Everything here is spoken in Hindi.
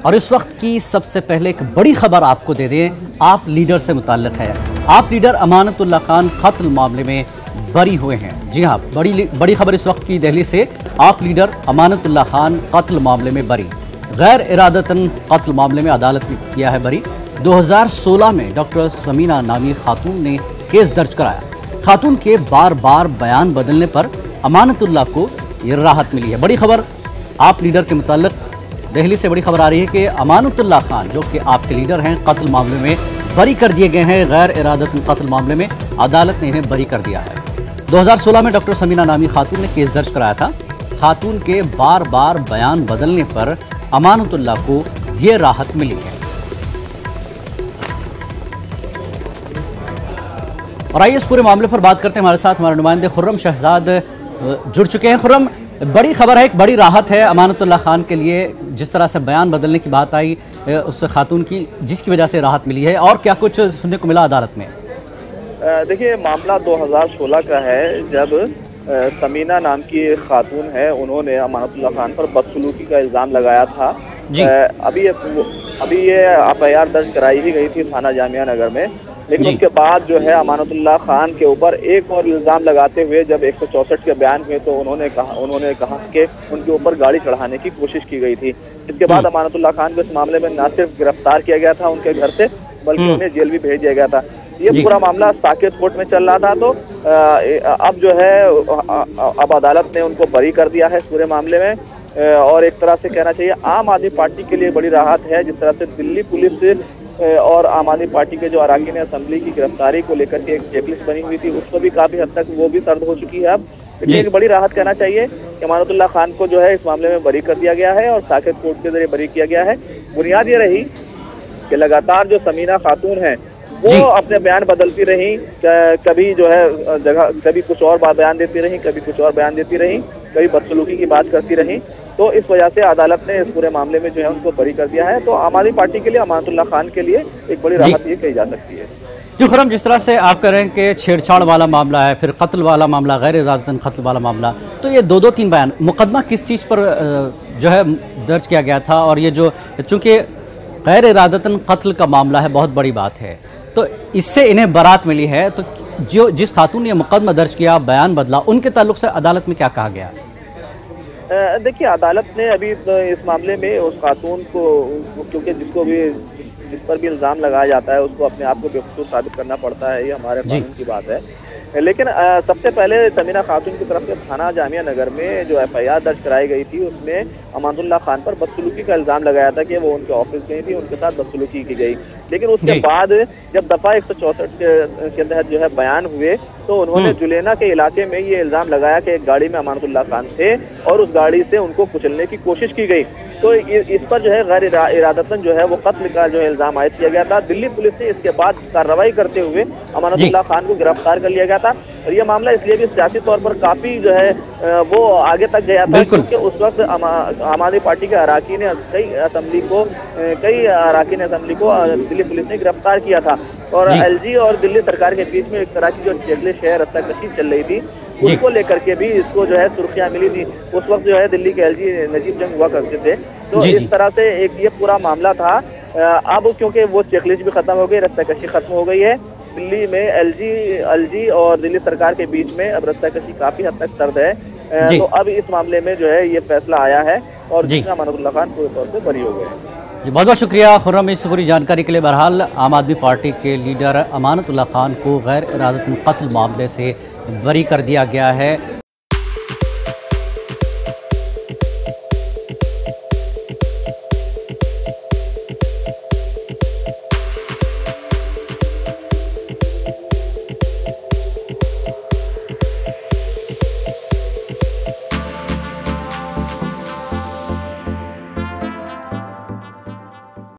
और इस वक्त की सबसे पहले एक बड़ी खबर आपको दे दें, आप लीडर से मुताल्लिक है। आप लीडर अमानतुल्लाह खान कत्ल मामले में बरी हुए हैं। जी हाँ, बड़ी खबर इस वक्त की दिल्ली से। आप लीडर अमानतुल्लाह खान कत्ल मामले में बरी, गैर इरादतन कत्ल मामले में अदालत ने किया है बरी। 2016 में डॉक्टर समीना नामी खातून ने केस दर्ज कराया। खातून के बार बार बयान बदलने पर अमानतुल्लाह को ये राहत मिली है। बड़ी खबर आप लीडर के मुताल्लिक दिल्ली से बड़ी खबर आ रही है कि अमानतुल्लाह खान जो कि आपके लीडर हैं, कत्ल मामले में बरी कर दिए गए हैं। गैर इरादतन कत्ल मामले में अदालत ने इन्हें बरी कर दिया है। 2016 में डॉक्टर समीना नामी खातून ने केस दर्ज कराया था। खातून के बार बार बयान बदलने पर अमानतुल्लाह को ये राहत मिली है। और आइए इस पूरे मामले पर बात करते हैं। हमारे साथ हमारे नुमाइंदे खुर्रम शहजाद जुड़ चुके हैं। खुर्रम, बड़ी खबर है, एक बड़ी राहत है अमानतुल्लाह खान के लिए। जिस तरह से बयान बदलने की बात आई उस खातून की, जिसकी वजह से राहत मिली है, और क्या कुछ सुनने को मिला अदालत में? देखिए, मामला 2016 का है, जब समीना नाम की खातून है, उन्होंने अमानतुल्लाह खान पर बदसलूकी का इल्ज़ाम लगाया था। अभी ये एफआईआर दर्ज कराई ही गई थी थाना जामिया नगर में, लेकिन उसके बाद जो है अमानतुल्लाह खान के ऊपर एक और इल्ज़ाम लगाते हुए जब 164 के बयान हुए तो उन्होंने कहा कि उनके ऊपर गाड़ी चढ़ाने की कोशिश की गई थी। इसके बाद अमानतुल्लाह खान को इस मामले में न सिर्फ गिरफ्तार किया गया था उनके घर से, बल्कि उन्हें जेल भी भेज दिया गया था। ये पूरा मामला साकेत कोर्ट में चल रहा था, तो अब जो है अब अदालत ने उनको बरी कर दिया है इस पूरे मामले में। और एक तरह से कहना चाहिए आम आदमी पार्टी के लिए बड़ी राहत है। जिस तरह से दिल्ली पुलिस और आम आदमी पार्टी के जो अराकीन असेंबली की गिरफ्तारी को लेकर के एक चेकलिस्ट बनी हुई थी, उसको भी काफी हद तक वो भी सर्द हो चुकी है। अब एक बड़ी राहत कहना चाहिए कि अमानतुल्लाह खान को जो है इस मामले में बरी कर दिया गया है और साकेत कोर्ट के जरिए बरी किया गया है। बुनियाद ये रही कि लगातार जो समीना खातून है वो अपने बयान बदलती रही, कभी जो है कभी कुछ और बयान देती रही, कभी कुछ और बयान देती रही, कभी बदसलूकी की बात करती रही। तो इस वजह से अदालत ने इस पूरे मामले में जो है उनको बरी कर दिया है। तो आम आदमी पार्टी के लिए, अमानतुल्लाह खान के लिए एक बड़ी राहत ये कही जा सकती है। जी खुर्रम, जिस तरह से आप कह रहे हैं कि छेड़छाड़ वाला मामला है, फिर कत्ल वाला मामला, गैर इरादतन कत्ल वाला मामला, तो ये दो तीन बयान, मुकदमा किस चीज़ पर जो है दर्ज किया गया था? और ये जो चूँकि गैर इरादतन कत्ल का मामला है, बहुत बड़ी बात है, तो इससे इन्हें बरात मिली है। तो जो जिस खातून ने मुकदमा दर्ज किया, बयान बदला, उनके ताल्लुक से अदालत में क्या कहा गया? देखिए, अदालत ने अभी इस मामले में उस खातून को, क्योंकि जिस पर भी इल्ज़ाम लगाया जाता है उसको अपने आप को बेकसूर साबित करना पड़ता है, ये हमारे कानून की बात है। लेकिन सबसे पहले समीना खातून की तरफ से थाना जामिया नगर में जो एफआईआर दर्ज कराई गई थी, उसमें अमानतुल्लाह खान पर बदसलूकी का इल्ज़ाम लगाया था कि वो उनके ऑफिस गई थी, उनके साथ बदसलूकी की गई। लेकिन उसके बाद जब दफा 164 के तहत जो है बयान हुए, तो उन्होंने जुलेना के इलाके में ये इल्ज़ाम लगाया कि एक गाड़ी में अमानतुल्लाह खान थे और उस गाड़ी से उनको कुचलने की कोशिश की गई। तो इस पर जो है गैर इरादतन जो है वो कत्ल का जो है इल्ज़ाम आयद किया गया था। दिल्ली पुलिस ने इसके बाद कार्रवाई करते हुए अमानतुल्लाह खान को गिरफ्तार कर लिया गया था। और ये मामला इसलिए भी सियासी तौर पर काफी जो है वो आगे तक गया था, क्योंकि उस वक्त आम आदमी पार्टी के अराकीन असेंबली को दिल्ली पुलिस ने गिरफ्तार किया था। और एलजी और दिल्ली सरकार के बीच में एक तरह की जो चेकलिस्ट है, रस्साकशी चल रही थी, उसको लेकर के भी इसको जो है सुर्खियां मिली थी। उस वक्त जो है दिल्ली के एलजी नजीब जंग हुआ करते थे। तो इस तरह से एक ये पूरा मामला था। अब क्योंकि वो चेकलिस्ट भी खत्म हो गई, रस्साकशी खत्म हो गई है, दिल्ली में एलजी और दिल्ली सरकार के बीच में अब रस्साकशी काफी हद तक सर्द है। तो अब इस मामले में जो है ये फैसला आया है और अमानतुल्लाह खान पूरे तौर से बरी हो गए। बहुत बहुत शुक्रिया खुर्रम इस पूरी जानकारी के लिए। बहरहाल आम आदमी पार्टी के लीडर अमानतुल्लाह खान को गैर इरादतन कत्ल मामले से बरी कर दिया गया है।